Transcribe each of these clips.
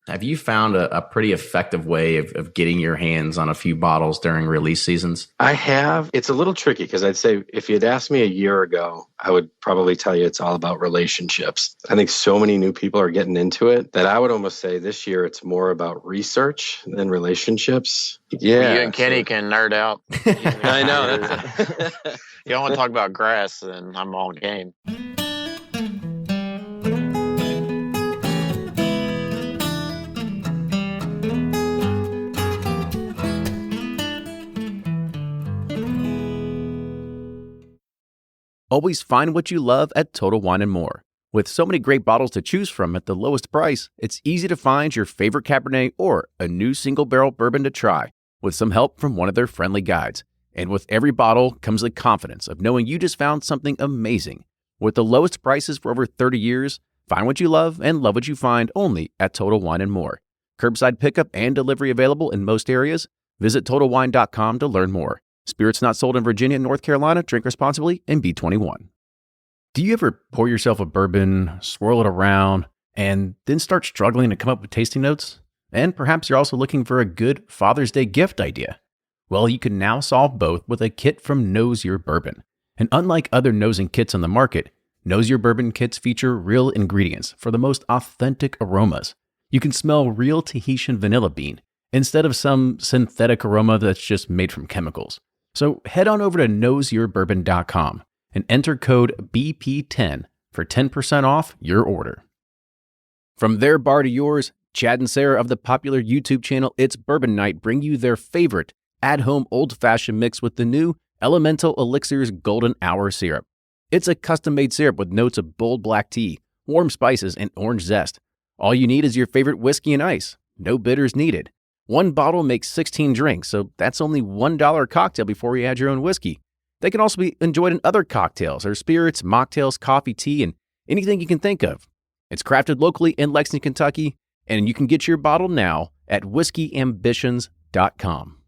Have you found a pretty effective way of getting your hands on a few bottles during release seasons? I have. It's a little tricky because I'd say if you'd asked me a year ago, I would probably tell you it's all about relationships. I think so many new people are getting into it that I would almost say this year it's more about research than relationships. Yeah. Well, you and Kenny can nerd out. I know. You don't want to talk about grass, then I'm all game. Always find what you love at Total Wine & More. With so many great bottles to choose from at the lowest price, it's easy to find your favorite Cabernet or a new single-barrel bourbon to try with some help from one of their friendly guides. And with every bottle comes the confidence of knowing you just found something amazing. With the lowest prices for over 30 years, find what you love and love what you find only at Total Wine & More. Curbside pickup and delivery available in most areas. Visit TotalWine.com to learn more. Spirits not sold in Virginia and North Carolina. Drink responsibly and be 21. Do you ever pour yourself a bourbon, swirl it around, and then start struggling to come up with tasting notes? And perhaps you're also looking for a good Father's Day gift idea. Well, you can now solve both with a kit from Knows Your Bourbon. And unlike other nosing kits on the market, Knows Your Bourbon kits feature real ingredients for the most authentic aromas. You can smell real Tahitian vanilla bean instead of some synthetic aroma that's just made from chemicals. So head on over to knowsyourbourbon.com and enter code BP10 for 10% off your order. From their bar to yours, Chad and Sarah of the popular YouTube channel It's Bourbon Night bring you their favorite at-home old-fashioned mix with the new Elemental Elixir's Golden Hour Syrup. It's a custom-made syrup with notes of bold black tea, warm spices, and orange zest. All you need is your favorite whiskey and ice. No bitters needed. One bottle makes 16 drinks, so that's only $1 cocktail before you add your own whiskey. They can also be enjoyed in other cocktails or spirits, mocktails, coffee, tea, and anything you can think of. It's crafted locally in Lexington, Kentucky, and you can get your bottle now at whiskeyambitions.com.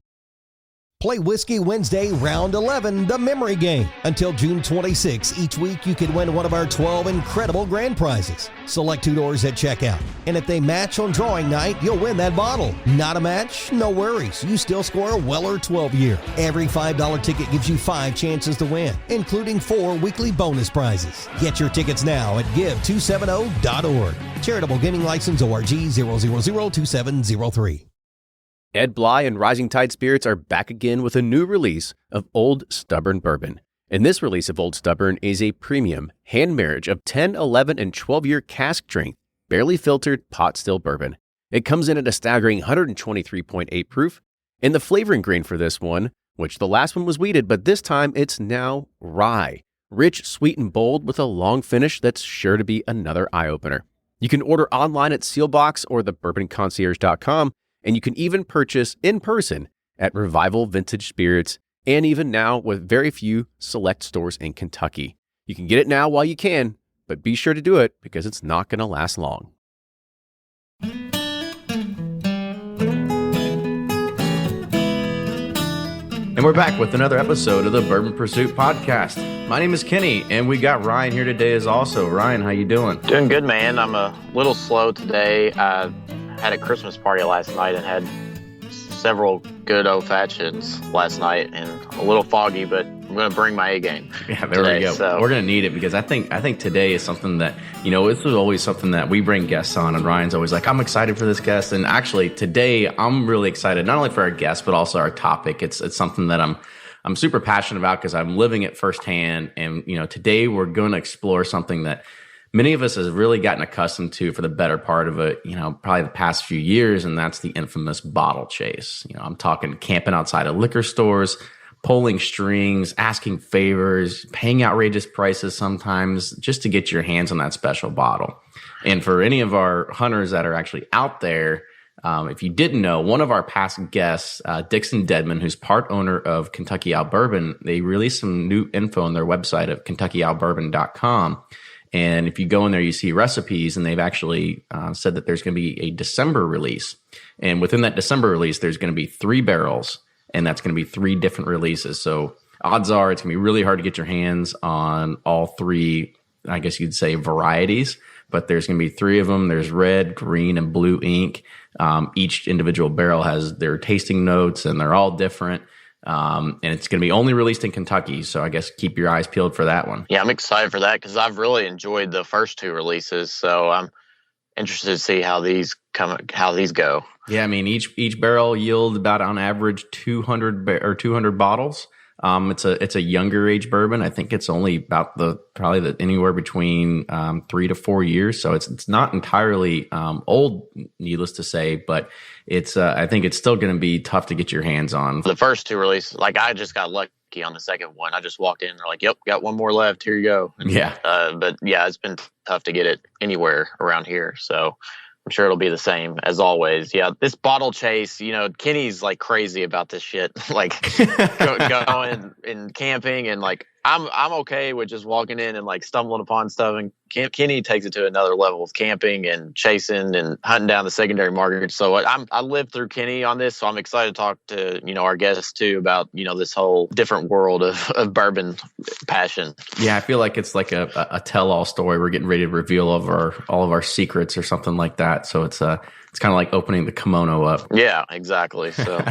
Play Whiskey Wednesday, Round 11, the memory game. Until June 26, each week you can win one of our 12 incredible grand prizes. Select 2 doors at checkout. And if they match on drawing night, you'll win that bottle. Not a match? No worries. You still score a Weller 12-year. Every $5 ticket gives you 5 chances to win, including 4 weekly bonus prizes. Get your tickets now at give270.org. Charitable Gaming License ORG 0002703. Ed Bly and Rising Tide Spirits are back again with a new release of Old Stubborn Bourbon. And this release of Old Stubborn is a premium hand marriage of 10, 11, and 12-year cask strength, barely filtered pot still bourbon. It comes in at a staggering 123.8 proof. And the flavoring grain for this one, which the last one was wheated, but this time it's now rye. Rich, sweet, and bold with a long finish that's sure to be another eye-opener. You can order online at Sealbox or thebourbonconcierge.com. And you can even purchase in person at Revival Vintage Spirits, and even now with very few select stores in Kentucky. You can get it now while you can, but be sure to do it because it's not going to last long. And we're back with another episode of the Bourbon Pursuit Podcast. My name is Kenny, and we got Ryan here today as also. Ryan, how you doing? Doing good, man. I'm a little slow today. I had a Christmas party last night and had several good old fashions last night, and a little foggy, but I'm going to bring my A game. Yeah, there we go. So. We're going to need it because I think today is something that, this is always something that we bring guests on, and Ryan's always like, I'm excited for this guest. And actually today I'm really excited, not only for our guest, but also our topic. It's something that I'm super passionate about because I'm living it firsthand. And, today we're going to explore something that many of us have really gotten accustomed to for the better part of it, probably the past few years, and that's the infamous bottle chase. I'm talking camping outside of liquor stores, pulling strings, asking favors, paying outrageous prices sometimes just to get your hands on that special bottle. And for any of our hunters that are actually out there, if you didn't know, one of our past guests, Dixon Dedman, who's part owner of Kentucky Owl Bourbon, they released some new info on their website of KentuckyOwlBourbon.com. And if you go in there, you see recipes, and they've actually said that there's going to be a December release. And within that December release, there's going to be 3 barrels, and that's going to be 3 different releases. So odds are it's going to be really hard to get your hands on all 3, I guess you'd say, varieties. but there's going to be 3 of them. There's red, green, and blue ink. Each individual barrel has their tasting notes, and they're all different. And it's going to be only released in Kentucky, so I guess keep your eyes peeled for that one. Yeah, I'm excited for that because I've really enjoyed the first 2 releases. So I'm interested to see how these go. Yeah, I mean each barrel yields about on average 200 bottles. It's a younger age bourbon. I think it's only about probably anywhere between 3 to 4 years. So it's not entirely old, needless to say, but it's I think it's still going to be tough to get your hands on. The first 2 releases, like I just got lucky on the second one. I just walked in and they're like, "Yep, got one more left. Here you go." And, yeah. But yeah, it's been tough to get it anywhere around here. So I'm sure it'll be the same as always. Yeah, this bottle chase, Kenny's like crazy about this shit. Like going and camping, and like I'm okay with just walking in and like stumbling upon stuff. And Kenny takes it to another level of camping and chasing and hunting down the secondary market. So I lived through Kenny on this, so I'm excited to talk to our guests too about this whole different world of bourbon passion. Yeah, I feel like it's like a tell-all story. We're getting ready to reveal all of our secrets or something like that. So it's kind of like opening the kimono up. Yeah, exactly. So,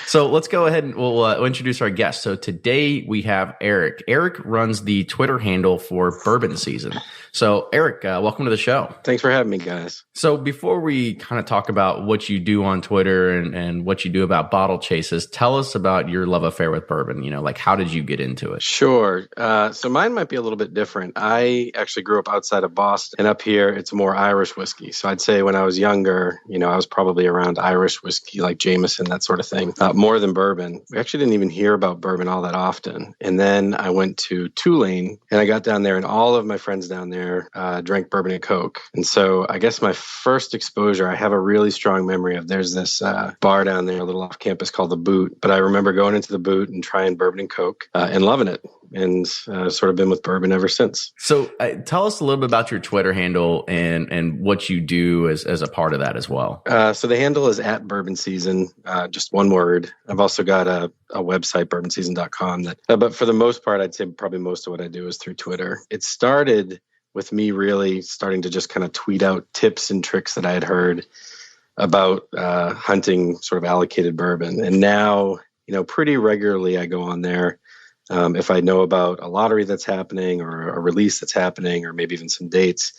so let's go ahead and we'll introduce our guest. So today we have Erik. Erik runs the Twitter handle for Bourbon Season. So Erik, welcome to the show. Thanks for having me, guys. So before we kind of talk about what you do on Twitter and what you do about bottle chases, tell us about your love affair with bourbon. Like how did you get into it? Sure. So mine might be a little bit different. I actually grew up outside of Boston, and up here it's more Irish whiskey. So I'd say when I was younger, I was probably around Irish whiskey like Jameson, that sort of thing, more than bourbon. We actually didn't even hear about bourbon all that often. And then I went to Tulane, and I got down there, and all of my friends down there drank bourbon and Coke. And so I guess my first exposure, I have a really strong memory of, there's this bar down there a little off campus called The Boot. But I remember going into The Boot and trying bourbon and Coke and loving it. And sort of been with bourbon ever since. So tell us a little bit about your Twitter handle and what you do as a part of that as well. So the handle is @bourbonseason, just one word. I've also got a website, bourbonseason.com. But for the most part, I'd say probably most of what I do is through Twitter. It started with me really starting to just kind of tweet out tips and tricks that I had heard about hunting sort of allocated bourbon. And now, pretty regularly I go on there. If I know about a lottery that's happening or a release that's happening or maybe even some dates,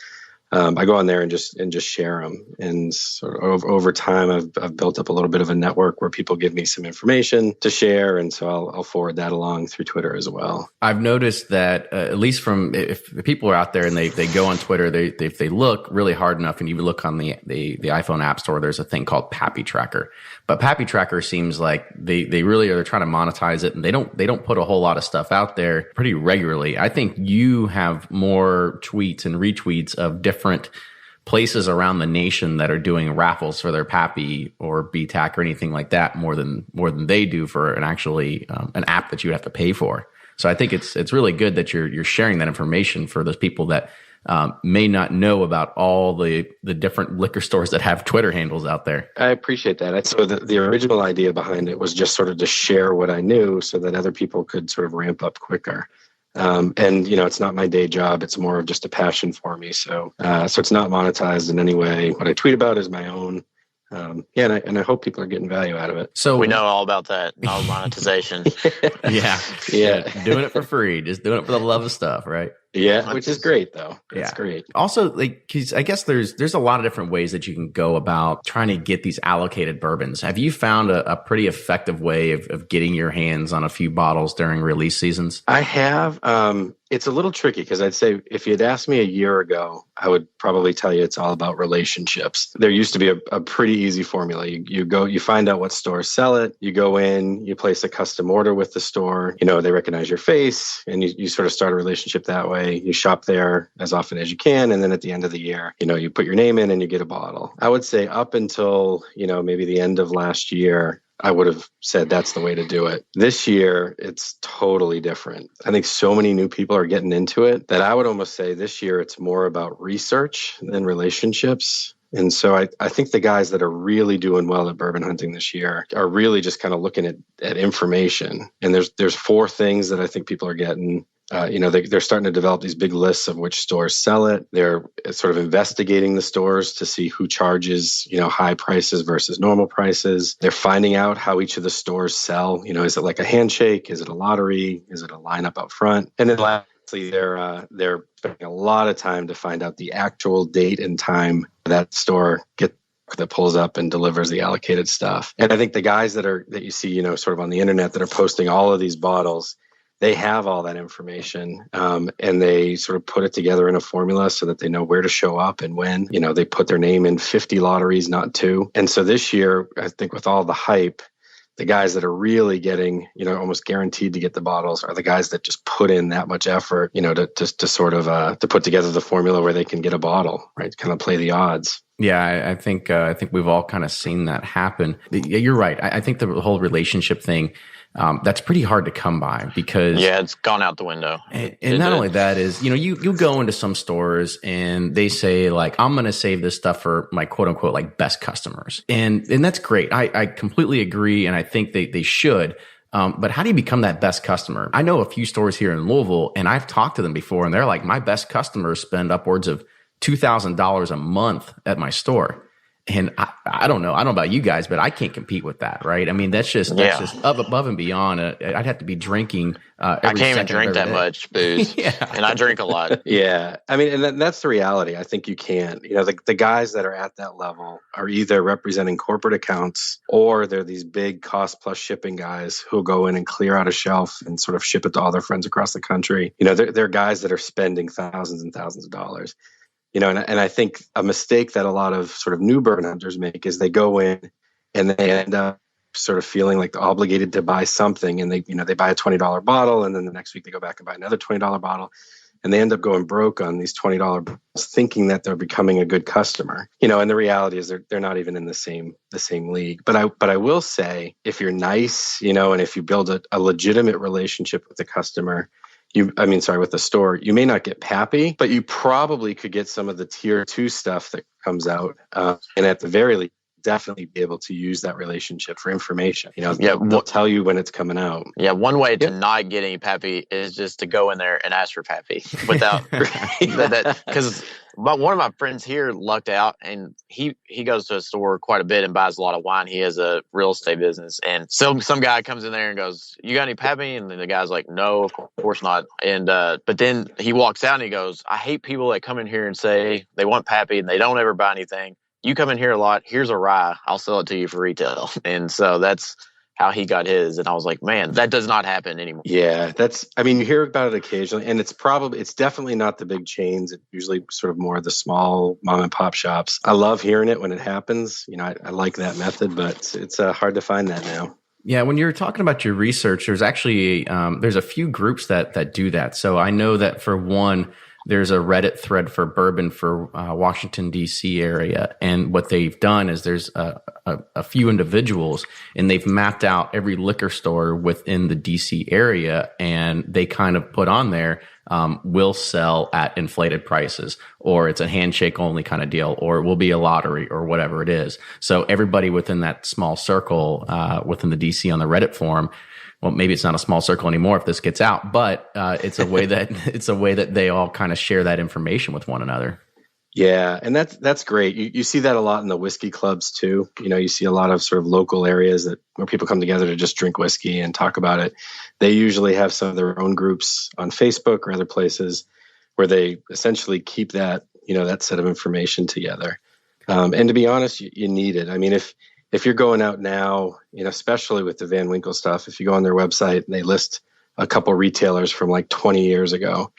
I go on there and just share them. And sort of over time, I've built up a little bit of a network where people give me some information to share, and so I'll forward that along through Twitter as well. I've noticed that at least from if the people are out there and they go on Twitter, if they look really hard enough, and you look on the iPhone App Store, there's a thing called Pappy Tracker. But Pappy Tracker seems like they really are trying to monetize it, and they don't put a whole lot of stuff out there pretty regularly. I think you have more tweets and retweets of different places around the nation that are doing raffles for their Pappy or BTAC or anything like that more than they do for an app that you have to pay for. So I think it's really good that you're sharing that information for those people that may not know about all the different liquor stores that have Twitter handles out there. I appreciate that. So the original idea behind it was just sort of to share what I knew so that other people could sort of ramp up quicker. And it's not my day job. It's more of just a passion for me. So it's not monetized in any way. What I tweet about is my own. And I hope people are getting value out of it. So we know all about that, all monetization. Yeah. Doing it for free, just doing it for the love of stuff, right? Yeah, which is great though. It's great. Also, because I guess there's a lot of different ways that you can go about trying to get these allocated bourbons. Have you found a pretty effective way of getting your hands on a few bottles during release seasons? I have. It's a little tricky because I'd say if you'd asked me a year ago, I would probably tell you it's all about relationships. There used to be a pretty easy formula. You find out what stores sell it. You go in, you place a custom order with the store. They recognize your face, and you sort of start a relationship that way. You shop there as often as you can, and then at the end of the year, you put your name in and you get a bottle. I would say up until maybe the end of last year, I would have said that's the way to do it. This year, it's totally different. I think so many new people are getting into it that I would almost say this year it's more about research than relationships. And so I think the guys that are really doing well at bourbon hunting this year are really just kind of looking at information. And there's 4 things that I think people are getting. They're starting to develop these big lists of which stores sell it. They're sort of investigating the stores to see who charges, high prices versus normal prices. They're finding out how each of the stores sell. Is it like a handshake? Is it a lottery? Is it a lineup up front? And then lastly, they're spending a lot of time to find out the actual date and time that store that pulls up and delivers the allocated stuff. And I think the guys that you see, sort of on the internet that are posting all of these bottles, they have all that information, and they sort of put it together in a formula so that they know where to show up and when. They put their name in 50 lotteries, not 2. And so this year, I think with all the hype, the guys that are really getting, almost guaranteed to get the bottles are the guys that just put in that much effort, to sort of to put together the formula where they can get a bottle, right? Kind of play the odds. Yeah, I think we've all kind of seen that happen. Yeah, you're right. I think the whole relationship thing, that's pretty hard to come by because it's gone out the window. And not only that is, you go into some stores and they say like, I'm going to save this stuff for my quote unquote like best customers, and that's great. I completely agree, and I think they should. But how do you become that best customer? I know a few stores here in Louisville, and I've talked to them before, and they're like, my best customers spend upwards of $2,000 a month at my store. And I don't know. I don't know about you guys, but I can't compete with that, right? I mean, that's just up above and beyond. I'd have to be drinking. I can't even drink that much booze, and I drink a lot. Yeah, I mean, and that's the reality. I think you can. The guys that are at that level are either representing corporate accounts or they're these big cost plus shipping guys who'll go in and clear out a shelf and sort of ship it to all their friends across the country. They're guys that are spending thousands and thousands of dollars. And I think a mistake that a lot of sort of new bourbon hunters make is they go in and they end up sort of feeling like they're obligated to buy something, and they buy a $20 bottle, and then the next week they go back and buy another $20 bottle, and they end up going broke on these $20 bottles, thinking that they're becoming a good customer. And the reality is they're not even in the same league. But I will say, if you're nice, and if you build a legitimate relationship with the customer, with the store, you may not get Pappy, but you probably could get some of the tier 2 stuff that comes out. And at the very least, definitely be able to use that relationship for information. They'll tell you when it's coming out. Yeah, one way to not get any Pappy is just to go in there and ask for Pappy without that. Because one of my friends here lucked out, and he goes to a store quite a bit and buys a lot of wine. He has a real estate business, and some guy comes in there and goes, "You got any Pappy?" And then the guy's like, "No, of course not." And but then he walks out and he goes, "I hate people that come in here and say they want Pappy and they don't ever buy anything. You come in here a lot. Here's a rye. I'll sell it to you for retail." And so that's how he got his. And I was like, man, that does not happen anymore. Yeah, you hear about it occasionally, and it's definitely not the big chains. It's usually sort of more of the small mom and pop shops. I love hearing it when it happens. I like that method, but it's hard to find that now. Yeah, when you're talking about your research, there's actually there's a few groups that do that. So I know that for one, there's a Reddit thread for bourbon for Washington, D.C. area. And what they've done is there's a few individuals, and they've mapped out every liquor store within the D.C. area. And they kind of put on there, will sell at inflated prices, or it's a handshake only kind of deal, or it will be a lottery, or whatever it is. So everybody within that small circle within the D.C. on the Reddit forum, well, maybe it's not a small circle anymore if this gets out, but it's a way that they all kind of share that information with one another. Yeah, and that's great. You see that a lot in the whiskey clubs too. You see a lot of sort of local areas where people come together to just drink whiskey and talk about it. They usually have some of their own groups on Facebook or other places where they essentially keep that that set of information together. And to be honest, you need it. I mean, if you're going out now, especially with the Van Winkle stuff, if you go on their website and they list a couple retailers from like 20 years ago,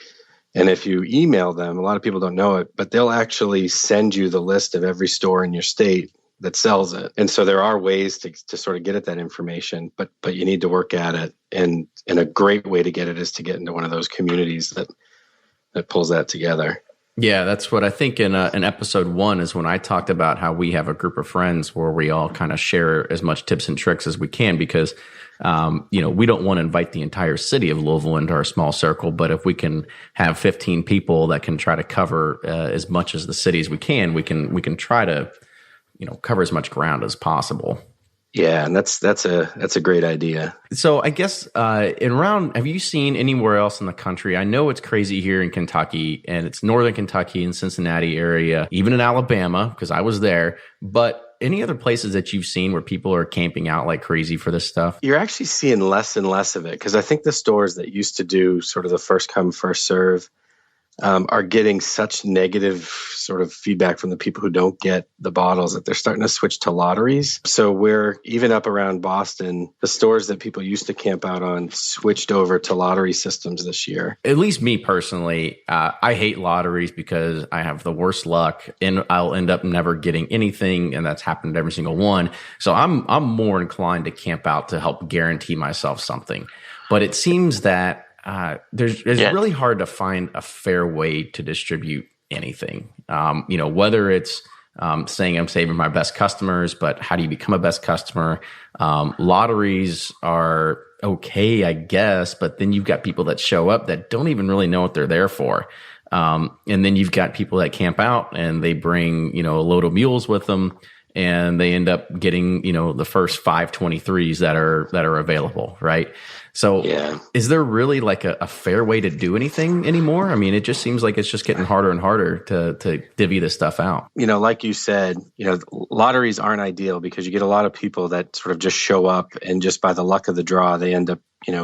and if you email them, a lot of people don't know it, but they'll actually send you the list of every store in your state that sells it. And so there are ways to sort of get at that information, but you need to work at it. And a great way to get it is to get into one of those communities that pulls that together. Yeah, that's what I think in episode 1 is when I talked about how we have a group of friends where we all kind of share as much tips and tricks as we can because, we don't want to invite the entire city of Louisville into our small circle. But if we can have 15 people that can try to cover as much as the city as we can try to, cover as much ground as possible. Yeah, and that's a great idea. So I guess have you seen anywhere else in the country? I know it's crazy here in Kentucky, and it's northern Kentucky and Cincinnati area, even in Alabama, because I was there. But any other places that you've seen where people are camping out like crazy for this stuff? You're actually seeing less and less of it, because I think the stores that used to do sort of the first come, first serve are getting such negative sort of feedback from the people who don't get the bottles that they're starting to switch to lotteries. So we're even up around Boston, the stores that people used to camp out on switched over to lottery systems this year. At least me personally, I hate lotteries because I have the worst luck and I'll end up never getting anything. And that's happened to every single one. So I'm more inclined to camp out to help guarantee myself something. But it seems that it's really hard to find a fair way to distribute anything. Whether it's saying I'm saving my best customers, but how do you become a best customer? Lotteries are okay, I guess, but then you've got people that show up that don't even really know what they're there for. And then you've got people that camp out and they bring, a load of mules with them, and they end up getting, the first 523s that are available, right? So Is there really like a fair way to do anything anymore? I mean, it just seems like it's just getting harder and harder to divvy this stuff out. Like you said, lotteries aren't ideal because you get a lot of people that sort of just show up, and just by the luck of the draw, they end up,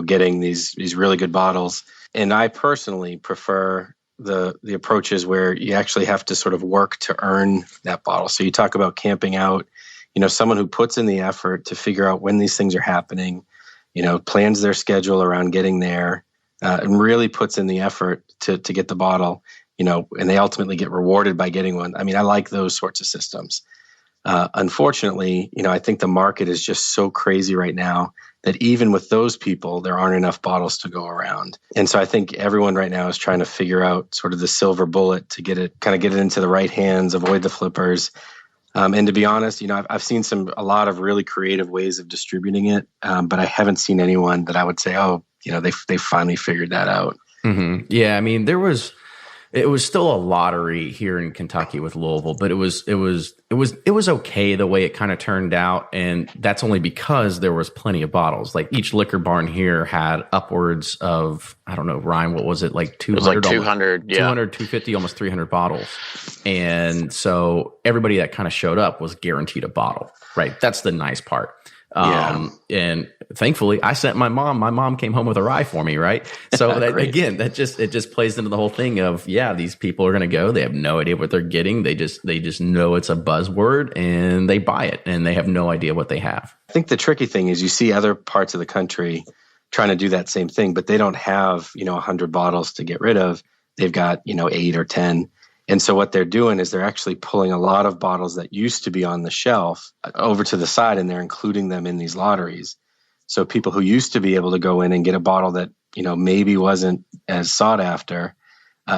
getting these really good bottles. And I personally prefer the approaches where you actually have to sort of work to earn that bottle. So you talk about camping out, someone who puts in the effort to figure out when these things are happening, plans their schedule around getting there, and really puts in the effort to get the bottle, and they ultimately get rewarded by getting one. I mean, I like those sorts of systems. Unfortunately, I think the market is just so crazy right now that even with those people, there aren't enough bottles to go around. And so I think everyone right now is trying to figure out sort of the silver bullet to get it into the right hands, avoid the flippers. And to be honest, I've seen a lot of really creative ways of distributing it, but I haven't seen anyone that I would say, they finally figured that out. Mm-hmm. Yeah, I mean, it was still a lottery here in Kentucky with Louisville, but it was okay the way it kind of turned out, and that's only because there was plenty of bottles. Like each liquor barn here had upwards of, I don't know, Ryan, what was it, like 200? It was like 200, 250, almost 300 bottles. And so everybody that kind of showed up was guaranteed a bottle, right? That's the nice part. And thankfully I sent my mom came home with a rye for me. Right. So that, again, it just plays into the whole thing of, these people are going to go, they have no idea what they're getting. They just know it's a buzzword and they buy it and they have no idea what they have. I think the tricky thing is you see other parts of the country trying to do that same thing, but they don't have, 100 bottles to get rid of. They've got, 8 or 10. And so what they're doing is they're actually pulling a lot of bottles that used to be on the shelf over to the side, and they're including them in these lotteries. So people who used to be able to go in and get a bottle that, maybe wasn't as sought after,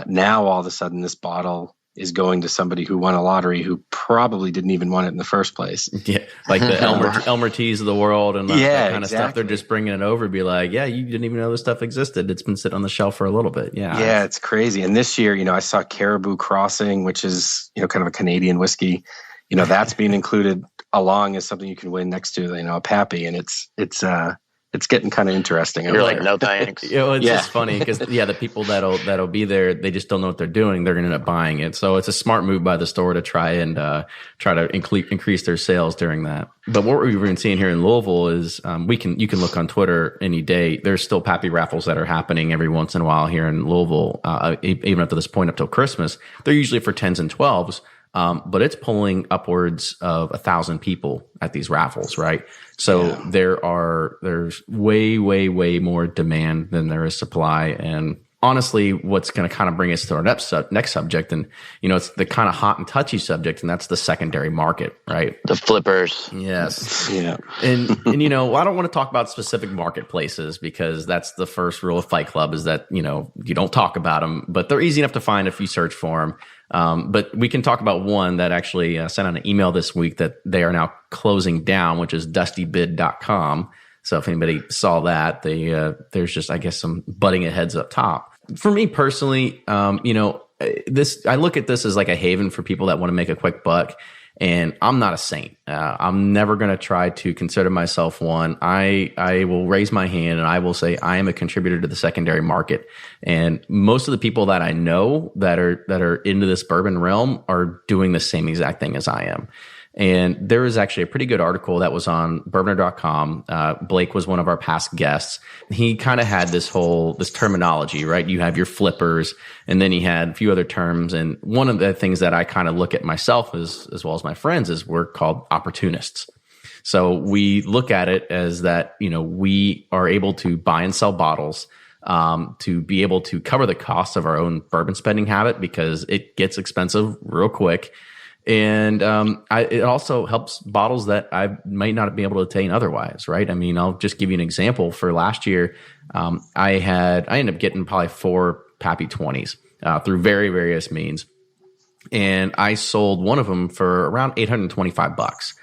now all of a sudden this bottle is going to somebody who won a lottery who probably didn't even want it in the first place. Yeah, like the Elmer Teas of the world and that kind of stuff. They're just bringing it over to be like, you didn't even know this stuff existed. It's been sitting on the shelf for a little bit. Yeah, it's crazy. And this year, I saw Caribou Crossing, which is, kind of a Canadian whiskey. That's being included along as something you can win next to, a Pappy. And it's getting kind of interesting. You're like, no thanks. It's just funny because the people that'll be there, they just don't know what they're doing. They're going to end up buying it. So it's a smart move by the store to try to increase their sales during that. But what we've been seeing here in Louisville is you can look on Twitter any day. There's still Pappy raffles that are happening every once in a while here in Louisville, even up to this point, up till Christmas. They're usually for 10s and 12s. But it's pulling upwards of 1,000 people at these raffles, right? So there's way, way, way more demand than there is supply. And honestly, what's going to kind of bring us to our next subject, and it's the kind of hot and touchy subject, and that's the secondary market, right? The flippers. Yes. Yeah. And I don't want to talk about specific marketplaces because that's the first rule of Fight Club is that you don't talk about them, but they're easy enough to find if you search for them. But we can talk about one that actually sent out an email this week that they are now closing down, which is dustybid.com. So if anybody saw that, there's just, I guess, some butting heads up top. For me personally, I look at this as like a haven for people that want to make a quick buck. And I'm not a saint. I'm never going to try to consider myself one. I will raise my hand and I will say I am a contributor to the secondary market. And most of the people that I know that are into this bourbon realm are doing the same exact thing as I am. And there was actually a pretty good article that was on bourbonr.com. Blake was one of our past guests. He kind of had this terminology, right? You have your flippers, and then he had a few other terms. And one of the things that I kind of look at myself as well as my friends is we're called opportunists. So we look at it as that, we are able to buy and sell bottles, to be able to cover the cost of our own bourbon spending habit because it gets expensive real quick. And it also helps bottles that I might not be able to attain otherwise, right? I mean, I'll just give you an example. For last year, I ended up getting probably 4 Pappy 20s through various means. And I sold one of them for around $825.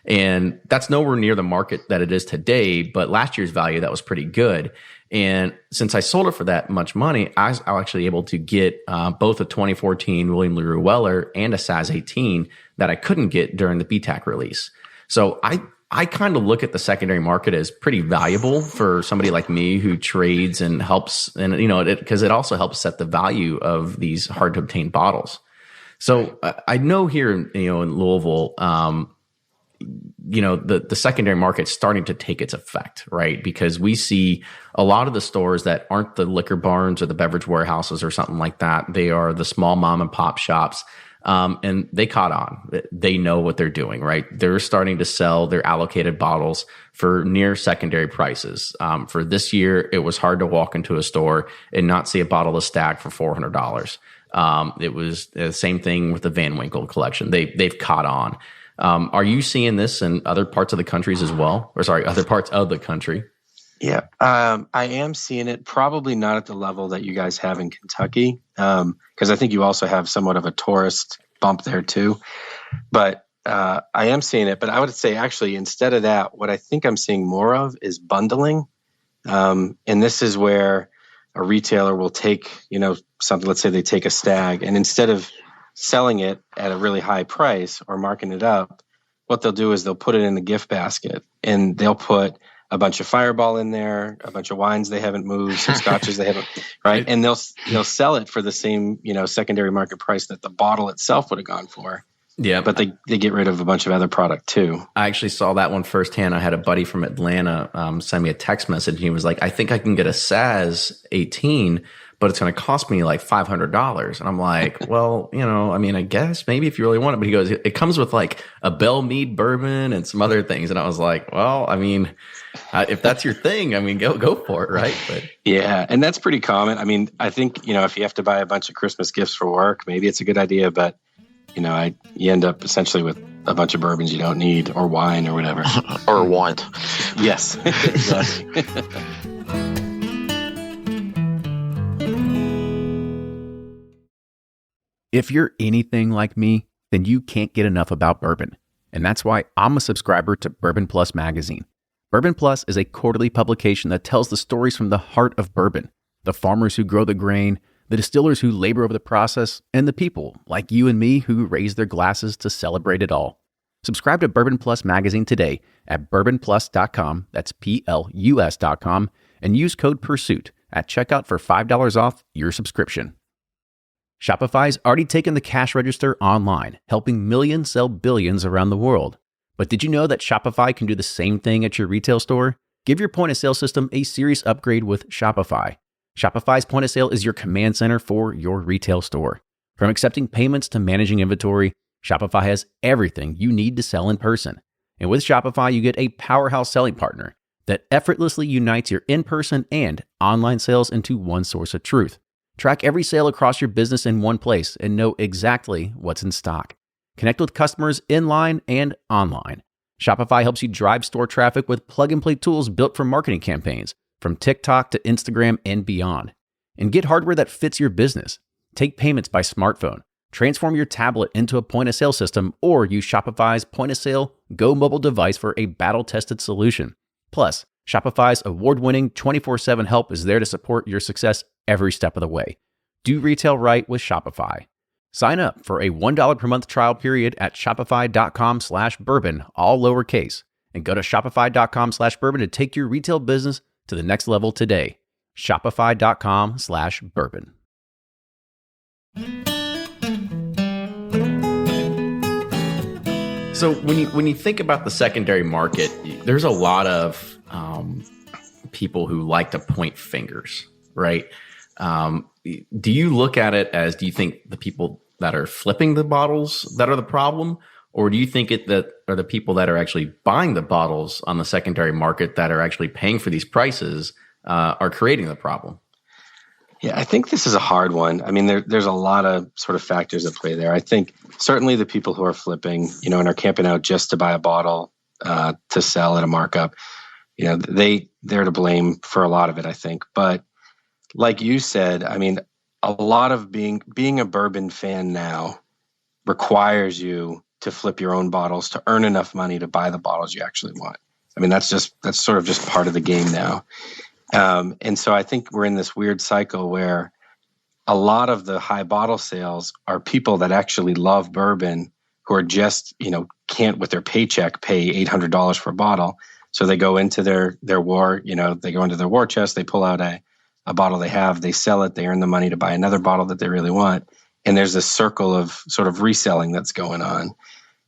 And that's nowhere near the market that it is today, but last year's value, that was pretty good. And since I sold it for that much money, I was actually able to get both a 2014 William LaRue Weller and a SAS 18 that I couldn't get during the BTAC release. So I kind of look at the secondary market as pretty valuable for somebody like me who trades and helps, and because it also helps set the value of these hard to obtain bottles. So I know here in Louisville, the secondary market's starting to take its effect, right? Because we see a lot of the stores that aren't the liquor barns or the beverage warehouses or something like that. They are the small mom and pop shops. And they caught on. They know what they're doing, right? They're starting to sell their allocated bottles for near secondary prices. For this year, it was hard to walk into a store and not see a bottle of Stag for $400. It was the same thing with the Van Winkle collection. They've caught on. Are you seeing this in other parts of the countries as well? Other parts of the country? Yeah, I am seeing it. Probably not at the level that you guys have in Kentucky, because I think you also have somewhat of a tourist bump there too. But I am seeing it. But I would say actually instead of that, what I think I'm seeing more of is bundling. And this is where a retailer will take, something. Let's say they take a Stag, and instead of selling it at a really high price or marking it up, what they'll do is they'll put it in the gift basket, and they'll put a bunch of Fireball in there, a bunch of wines they haven't moved, some scotches they haven't, right? And they'll sell it for the same, secondary market price that the bottle itself would have gone for. Yeah. But they get rid of a bunch of other product too. I actually saw that one firsthand. I had a buddy from Atlanta send me a text message, and he was like, I think I can get a SAS 18, but it's going to cost me like $500. And I'm like, well, I guess maybe if you really want it. But he goes, it comes with like a Bell Mead bourbon and some other things. And I was like, well, if that's your thing, go for it, right? But yeah, and that's pretty common. I think, if you have to buy a bunch of Christmas gifts for work, maybe it's a good idea. But, you end up essentially with a bunch of bourbons you don't need, or wine or whatever. Or want. Yes, exactly. If you're anything like me, then you can't get enough about bourbon. And that's why I'm a subscriber to Bourbon Plus magazine. Bourbon Plus is a quarterly publication that tells the stories from the heart of bourbon, the farmers who grow the grain, the distillers who labor over the process, and the people like you and me who raise their glasses to celebrate it all. Subscribe to Bourbon Plus magazine today at bourbonplus.com, that's PLUS.com, and use code PURSUIT at checkout for $5 off your subscription. Shopify's already taken the cash register online, helping millions sell billions around the world. But did you know that Shopify can do the same thing at your retail store? Give your point-of-sale system a serious upgrade with Shopify. Shopify's point-of-sale is your command center for your retail store. From accepting payments to managing inventory, Shopify has everything you need to sell in person. And with Shopify, you get a powerhouse selling partner that effortlessly unites your in-person and online sales into one source of truth. Track every sale across your business in one place and know exactly what's in stock. Connect with customers in-line and online. Shopify helps you drive store traffic with plug-and-play tools built for marketing campaigns, from TikTok to Instagram and beyond. And get hardware that fits your business. Take payments by smartphone. Transform your tablet into a point-of-sale system, or use Shopify's point-of-sale Go mobile device for a battle-tested solution. Plus, Shopify's award-winning 24/7 help is there to support your success every step of the way. Do retail right with Shopify. Sign up for a $1 per month trial period at shopify.com/bourbon, all lowercase, and go to shopify.com/bourbon to take your retail business to the next level today. Shopify.com/bourbon. So when you think about the secondary market, there's a lot of people who like to point fingers, right? Do you look at it as, do you think the people that are flipping the bottles that are the problem, or do you think that are the people that are actually buying the bottles on the secondary market that are actually paying for these prices are creating the problem? Yeah, I think this is a hard one. I mean, there's a lot of sort of factors at play there. I think certainly the people who are flipping, and are camping out just to buy a bottle to sell at a markup, they're to blame for a lot of it, I think. But like you said, I mean, a lot of being a bourbon fan now requires you to flip your own bottles to earn enough money to buy the bottles you actually want. I mean, that's sort of just part of the game now. And so I think we're in this weird cycle where a lot of the high bottle sales are people that actually love bourbon who are just, can't with their paycheck pay $800 for a bottle. So they go into their war, they go into their war chest, they pull out a bottle they have, they sell it, they earn the money to buy another bottle that they really want. And there's this circle of sort of reselling that's going on.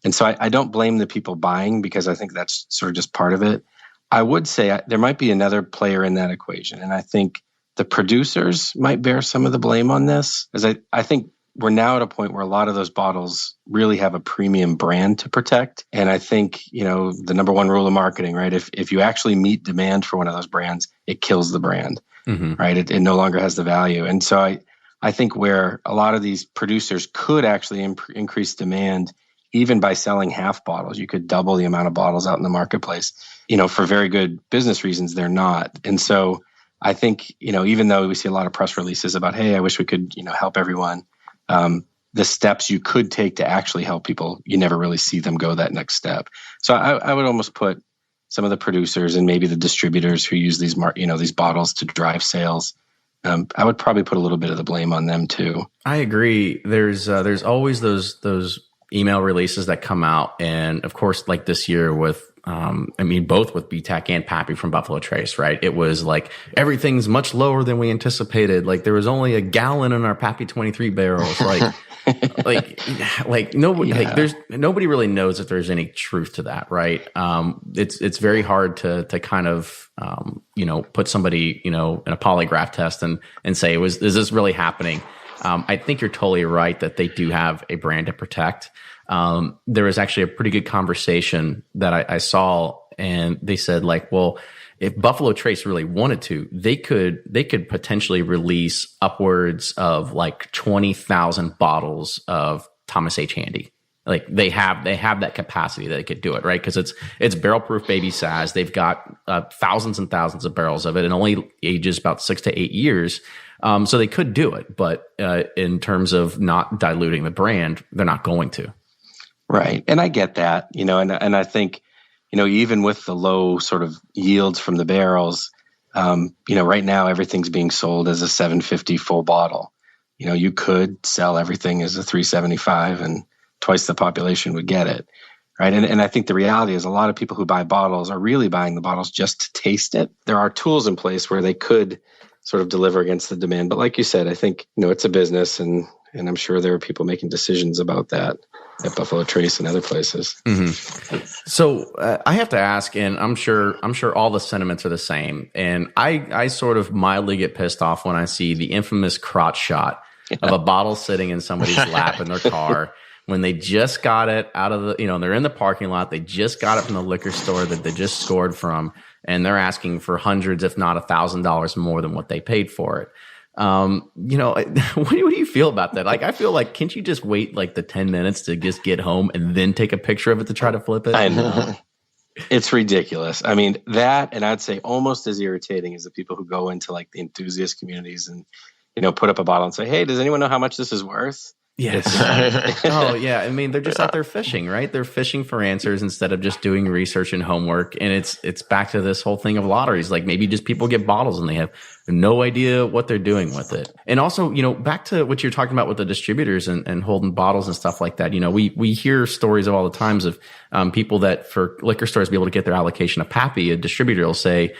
And so I don't blame the people buying, because I think that's sort of just part of it. I would say there might be another player in that equation. And I think the producers might bear some of the blame on this, as I think we're now at a point where a lot of those bottles really have a premium brand to protect. And I think, the number one rule of marketing, right? If you actually meet demand for one of those brands, it kills the brand, right? It no longer has the value. And so I think where a lot of these producers could actually increase demand, even by selling half bottles, you could double the amount of bottles out in the marketplace, for very good business reasons, they're not. And so I think, even though we see a lot of press releases about, hey, I wish we could, help everyone, the steps you could take to actually help people, you never really see them go that next step. So I would almost put some of the producers and maybe the distributors who use these bottles to drive sales, I would probably put a little bit of the blame on them too. I agree. There's always those email releases that come out, and of course, like this year with both with BTAC and Pappy from Buffalo Trace, right? It was like everything's much lower than we anticipated. Like there was only a gallon in our Pappy 23 barrels. Like nobody, there's nobody really knows if there's any truth to that, right? It's very hard to kind of put somebody in a polygraph test and say, is this really happening? I think you're totally right that they do have a brand to protect. There was actually a pretty good conversation that I saw, and they said well, if Buffalo Trace really wanted to, they could potentially release upwards of 20,000 bottles of Thomas H. Handy. Like they have that capacity that they could do it, right? Because it's barrel proof baby size. They've got thousands and thousands of barrels of it, and only ages about 6 to 8 years. So they could do it, but in terms of not diluting the brand, they're not going to. Right. And I get that, and I think, even with the low sort of yields from the barrels, right now everything's being sold as a $750 full bottle. You could sell everything as a $375 and twice the population would get it. Right. And I think the reality is a lot of people who buy bottles are really buying the bottles just to taste it. There are tools in place where they could sort of deliver against the demand. But like you said, I think, it's a business, and I'm sure there are people making decisions about that at Buffalo Trace and other places. Mm-hmm. So I have to ask, and I'm sure all the sentiments are the same. And I sort of mildly get pissed off when I see the infamous crotch shot of a bottle sitting in somebody's lap in their car when they just got it out of the, they're in the parking lot. They just got it from the liquor store that they just scored from, and they're asking for hundreds, if not $1,000 more than what they paid for it. What do you feel about that? I feel like, can't you just wait the 10 minutes to just get home and then take a picture of it to try to flip it? I know. It's ridiculous. I mean, that, and I'd say almost as irritating as the people who go into the enthusiast communities and, put up a bottle and say, hey, does anyone know how much this is worth? Yes. Oh, yeah. I mean, they're just out there fishing, right? They're fishing for answers instead of just doing research and homework. And it's back to this whole thing of lotteries. Maybe just people get bottles and they have no idea what they're doing with it. And also, back to what you're talking about with the distributors and holding bottles and stuff like that. We hear stories of all the times of people that for liquor stores to be able to get their allocation of Pappy, a distributor will say,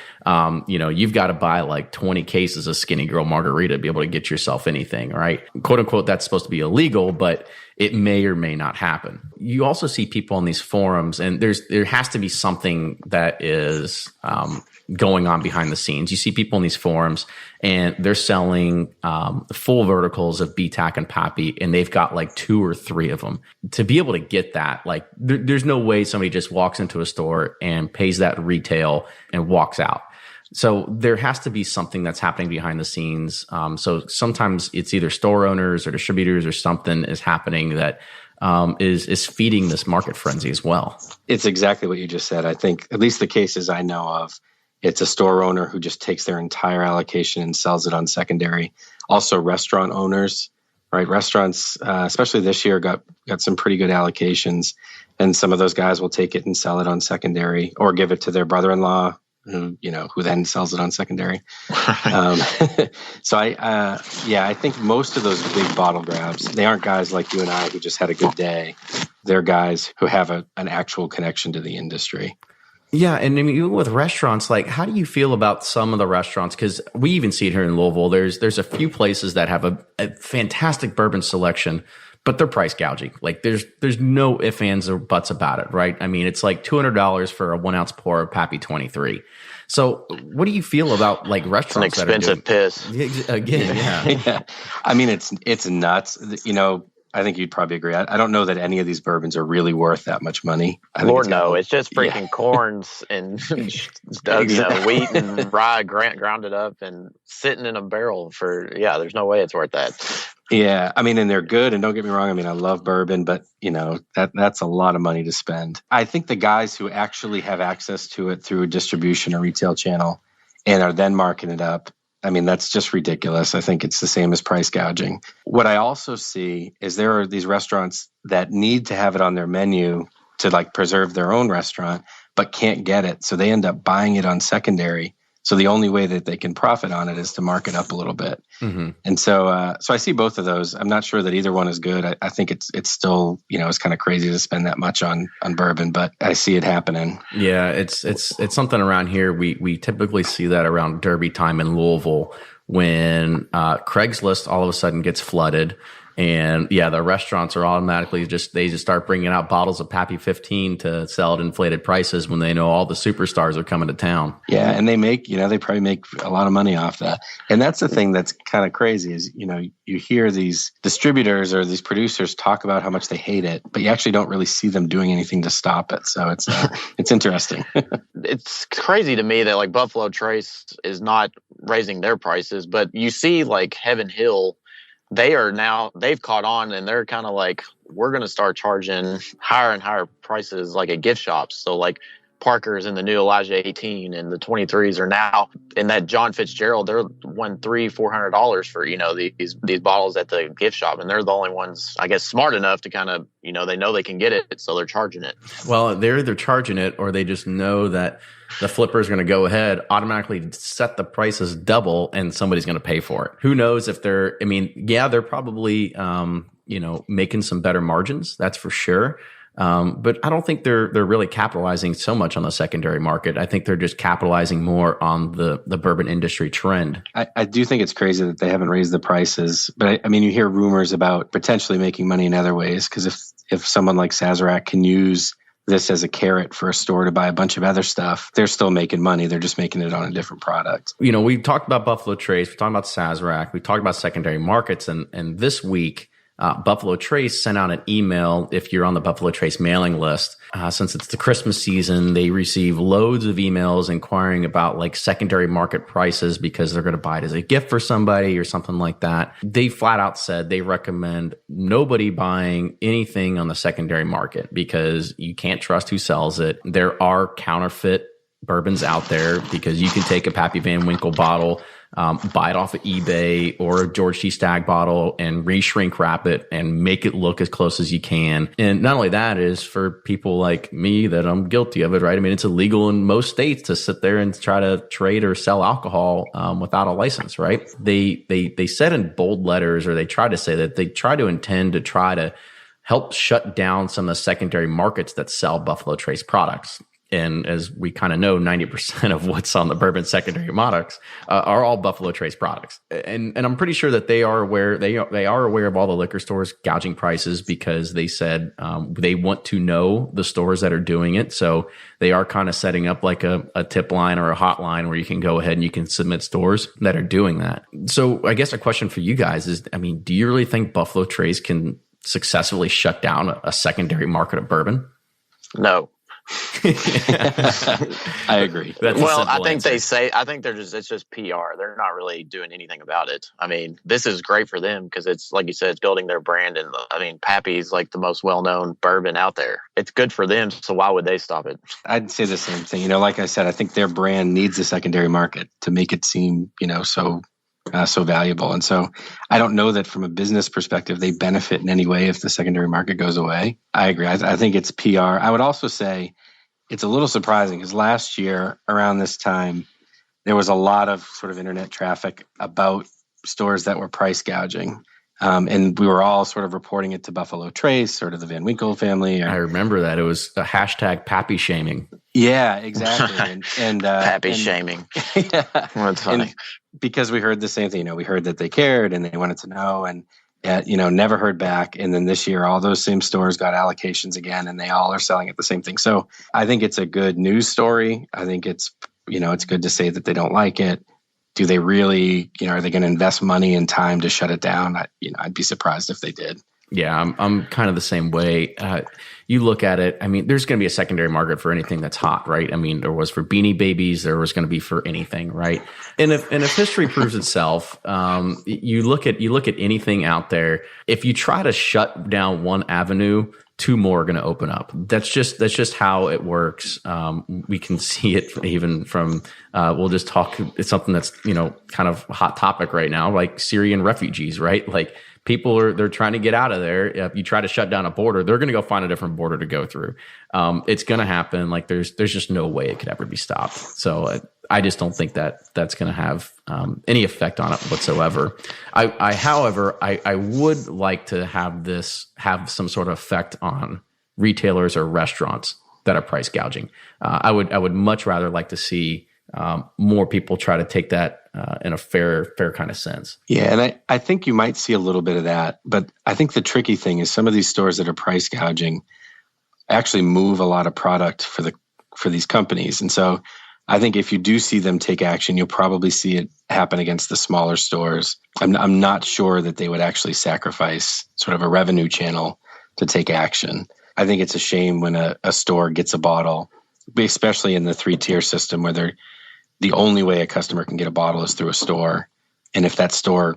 you've got to buy like 20 cases of Skinny Girl Margarita to be able to get yourself anything, right? Quote unquote, that's supposed to be illegal, but it may or may not happen. You also see people on these forums, and there has to be something that is going on behind the scenes. You see people in these forums, and they're selling full verticals of BTAC and Pappy, and they've got like 2 or 3 of them. To be able to get that, like there's no way somebody just walks into a store and pays that retail and walks out. So there has to be something that's happening behind the scenes. So sometimes it's either store owners or distributors or something is happening that is feeding this market frenzy as well. It's exactly what you just said. I think at least the cases I know of, it's a store owner who just takes their entire allocation and sells it on secondary. Also restaurant owners, right? Restaurants, especially this year, got some pretty good allocations. And some of those guys will take it and sell it on secondary or give it to their brother-in-law, who then sells it on secondary. So I think most of those big bottle grabs, they aren't guys like you and I who just had a good day. They're guys who have an actual connection to the industry. Yeah, and I mean, even with restaurants, like, how do you feel about some of the restaurants? Because we even see it here in Louisville. There's a few places that have a fantastic bourbon selection, but they're price gouging. Like, there's no ifs, ands, or buts about it, right? I mean, it's like $200 for a 1 ounce pour of Pappy 23. So, what do you feel about like restaurants? It's an expensive piss. Again, yeah. Yeah. I mean, it's nuts. I think you'd probably agree. I don't know that any of these bourbons are really worth that much money. Lord, no. It's just freaking corns and wheat and rye ground it up and sitting in a barrel for, there's no way it's worth that. Yeah. I mean, and they're good. And don't get me wrong. I mean, I love bourbon, but that's a lot of money to spend. I think the guys who actually have access to it through a distribution or retail channel and are then marking it up, I mean, that's just ridiculous. I think it's the same as price gouging. What I also see is there are these restaurants that need to have it on their menu to like preserve their own restaurant, but can't get it. So they end up buying it on secondary. So the only way that they can profit on it is to mark it up a little bit. Mm-hmm. And so I see both of those. I'm not sure that either one is good. I think it's still, it's kind of crazy to spend that much on bourbon, but I see it happening. Yeah, it's something around here. We typically see that around Derby time in Louisville when Craigslist all of a sudden gets flooded. And the restaurants are automatically just start bringing out bottles of Pappy 15 to sell at inflated prices when they know all the superstars are coming to town. Yeah, and they probably make a lot of money off that. And that's the thing that's kind of crazy is, you hear these distributors or these producers talk about how much they hate it, but you actually don't really see them doing anything to stop it. So it's interesting. It's crazy to me that like Buffalo Trace is not raising their prices, but you see like Heaven Hill, they've caught on and they're kind of like, we're going to start charging higher and higher prices like at gift shops. So like Parker's and the new Elijah 18 and the 23s are now in that John Fitzgerald. They're $300-$400 for, these bottles at the gift shop. And they're the only ones, I guess, smart enough to kind of, they know they can get it. So they're charging it. Well, they're either charging it or they just know that the flipper is going to go ahead, automatically set the prices double, and somebody's going to pay for it. Who knows if they're probably, making some better margins. That's for sure. But I don't think they're really capitalizing so much on the secondary market. I think they're just capitalizing more on the bourbon industry trend. I do think it's crazy that they haven't raised the prices. But I mean, you hear rumors about potentially making money in other ways, because if someone like Sazerac can use this as a carrot for a store to buy a bunch of other stuff, they're still making money. They're just making it on a different product. We talked about Buffalo Trace. We talked about Sazerac. We talked about secondary markets. And this week, Buffalo Trace sent out an email. If you're on the Buffalo Trace mailing list, since it's the Christmas season, they receive loads of emails inquiring about like secondary market prices because they're going to buy it as a gift for somebody or something like that. They flat out said they recommend nobody buying anything on the secondary market because you can't trust who sells it. There are counterfeit bourbons out there because you can take a Pappy Van Winkle bottle buy it off of eBay or a George T. Stagg bottle and re-shrink wrap it and make it look as close as you can. And not only that is for people like me that I'm guilty of it, right? I mean, it's illegal in most states to sit there and try to trade or sell alcohol without a license, right? They said in bold letters, or they tried to say that they try to intend to try to help shut down some of the secondary markets that sell Buffalo Trace products. And as we kind of know, 90% of what's on the bourbon secondary products are all Buffalo Trace products. And I'm pretty sure that they are aware. They are aware of all the liquor stores gouging prices, because they said they want to know the stores that are doing it. So they are kind of setting up like a tip line or a hotline where you can go ahead and you can submit stores that are doing that. So I guess a question for you guys is, I mean, do you really think Buffalo Trace can successfully shut down a secondary market of bourbon? No. I agree. Well, I think it's just PR. They're not really doing anything about it. I mean, this is great for them because it's, like you said, it's building their brand. And I mean, Pappy's like the most well-known bourbon out there. It's good for them. So why would they stop it? I'd say the same thing. Like I said, I think their brand needs a secondary market to make it seem, so valuable. And so I don't know that from a business perspective, they benefit in any way if the secondary market goes away. I agree. I think it's PR. I would also say it's a little surprising because last year around this time, there was a lot of sort of internet traffic about stores that were price gouging. And we were all sort of reporting it to Buffalo Trace, sort of the Van Winkle family. I remember that. It was a hashtag Pappy shaming. Yeah, exactly. And Pappy shaming. Yeah. That's funny. And because we heard the same thing. We heard that they cared and they wanted to know, and never heard back. And then this year, all those same stores got allocations again, and they all are selling at the same thing. So I think it's a good news story. I think it's it's good to say that they don't like it. Do they really, are they going to invest money and time to shut it down? I'd be surprised if they did. Yeah, I'm kind of the same way. You look at it, I mean, there's going to be a secondary market for anything that's hot, right? I mean, there was for Beanie Babies, there was going to be for anything, right? And if history proves itself, you look at anything out there, if you try to shut down one avenue, two more are going to open up. That's just how it works. We can see it even from, we'll just talk, it's something that's, kind of a hot topic right now, like Syrian refugees, right? Like people they're trying to get out of there. If you try to shut down a border, they're going to go find a different border to go through. It's going to happen. Like there's just no way it could ever be stopped. So I just don't think that's going to have any effect on it whatsoever. However, I would like to have some sort of effect on retailers or restaurants that are price gouging. I would much rather like to see more people try to take that in a fair kind of sense. Yeah, and I think you might see a little bit of that, but I think the tricky thing is some of these stores that are price gouging actually move a lot of product for these companies, and so I think if you do see them take action, you'll probably see it happen against the smaller stores. I'm not sure that they would actually sacrifice sort of a revenue channel to take action. I think it's a shame when a store gets a bottle, especially in the 3-tier system where the only way a customer can get a bottle is through a store. And if that store,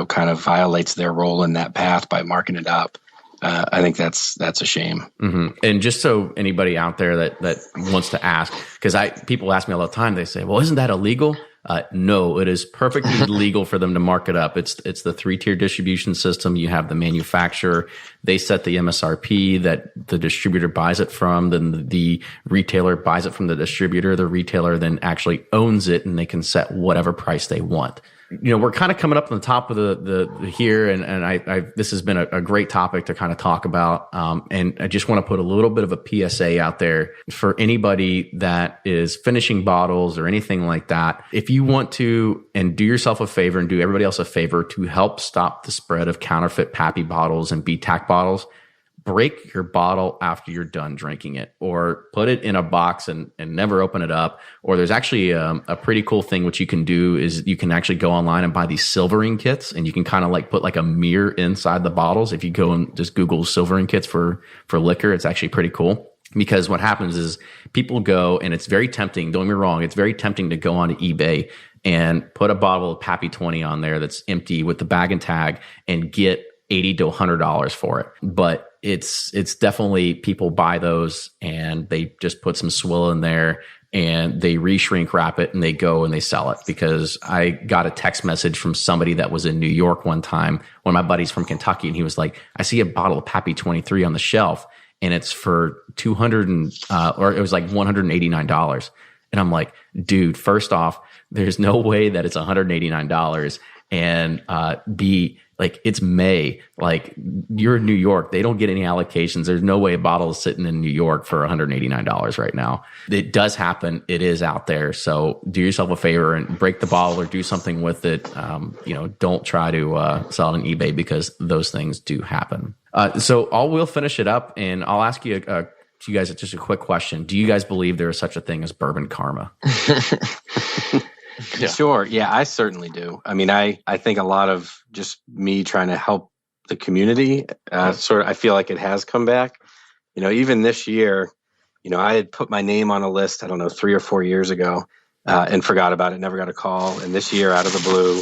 kind of violates their role in that path by marking it up, I think that's a shame. Mm-hmm. And just so anybody out there that wants to ask, because people ask me all the time, they say, well, isn't that illegal? No, it is perfectly legal for them to mark it up. It's the 3-tier distribution system. You have the manufacturer. They set the MSRP that the distributor buys it from. Then the retailer buys it from the distributor. The retailer then actually owns it, and they can set whatever price they want. We're kind of coming up on the top of the here, and I this has been a great topic to kind of talk about. And I just want to put a little bit of a PSA out there for anybody that is finishing bottles or anything like that. If you want to, and do yourself a favor and do everybody else a favor to help stop the spread of counterfeit Pappy bottles and BTAC bottles, break your bottle after you're done drinking it, or put it in a box and never open it up. Or there's actually a pretty cool thing which you can do is you can actually go online and buy these silvering kits, and you can kind of like put like a mirror inside the bottles. If you go and just Google silvering kits for liquor, it's actually pretty cool. Because what happens is people go, and it's very tempting, don't get me wrong, it's very tempting to go onto eBay and put a bottle of Pappy 20 on there that's empty with the bag and tag and get $80 to $100 for it. But it's definitely people buy those and they just put some swill in there and they re-shrink wrap it and they go and they sell it. Because I got a text message from somebody that was in New York one time, one of my buddies from Kentucky, and he was like, I see a bottle of Pappy 23 on the shelf and it's for or it was like $189. And I'm like, dude, first off, there's no way that it's $189. And B, like, it's May. Like, you're in New York. They don't get any allocations. There's no way a bottle is sitting in New York for $189 right now. It does happen. It is out there. So do yourself a favor and break the bottle or do something with it. Don't try to sell it on eBay, because those things do happen. So we'll finish it up, and I'll ask you you guys just a quick question. Do you guys believe there is such a thing as bourbon karma? Yeah. Sure. Yeah, I certainly do. I mean, I think a lot of just me trying to help the community, I feel like it has come back. Even this year, I had put my name on a list, I don't know, 3 or 4 years ago, and forgot about it, never got a call. And this year, out of the blue,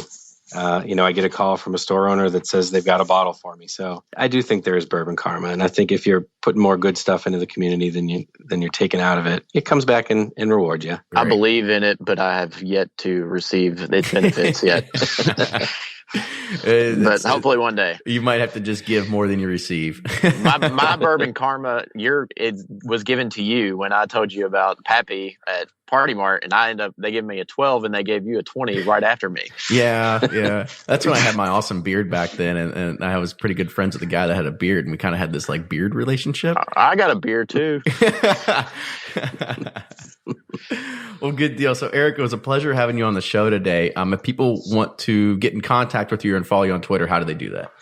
I get a call from a store owner that says they've got a bottle for me. So I do think there is bourbon karma. And I think if you're putting more good stuff into the community than you're taking out of it, it comes back and rewards you. I believe in it, but I have yet to receive its benefits yet. But hopefully one day. You might have to just give more than you receive. my bourbon karma, it was given to you when I told you about Pappy at Party Mart, and they gave me a 12 and they gave you a 20 right after me. Yeah. That's when I had my awesome beard back then, and I was pretty good friends with the guy that had a beard, and we kind of had this like beard relationship. I got a beard too. Well, good deal. So, Erik, it was a pleasure having you on the show today. If people want to get in contact with you and follow you on Twitter, how do they do that?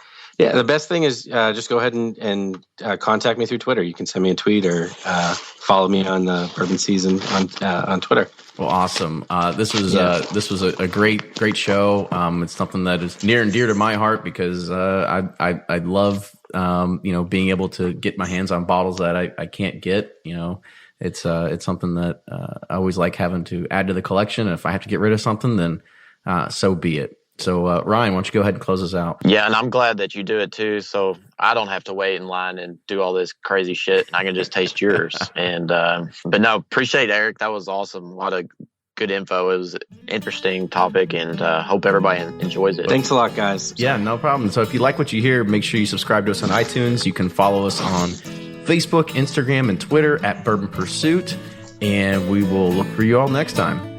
Yeah, the best thing is just go ahead and contact me through Twitter. You can send me a tweet or follow me on the Bourbon Season on Twitter. Well, awesome. This was a great show. It's something that is near and dear to my heart, because I love being able to get my hands on bottles that I can't get. It's something that I always like having to add to the collection. And if I have to get rid of something, then so be it. So, Ryan, why don't you go ahead and close us out? Yeah, and I'm glad that you do it too, so I don't have to wait in line and do all this crazy shit, and I can just taste yours. And but no, appreciate it, Erik. That was awesome. A lot of good info. It was an interesting topic, and hope everybody enjoys it. Thanks a lot, guys. Yeah, no problem. So if you like what you hear, make sure you subscribe to us on iTunes. You can follow us on Facebook, Instagram, and Twitter at Bourbon Pursuit, and we will look for you all next time.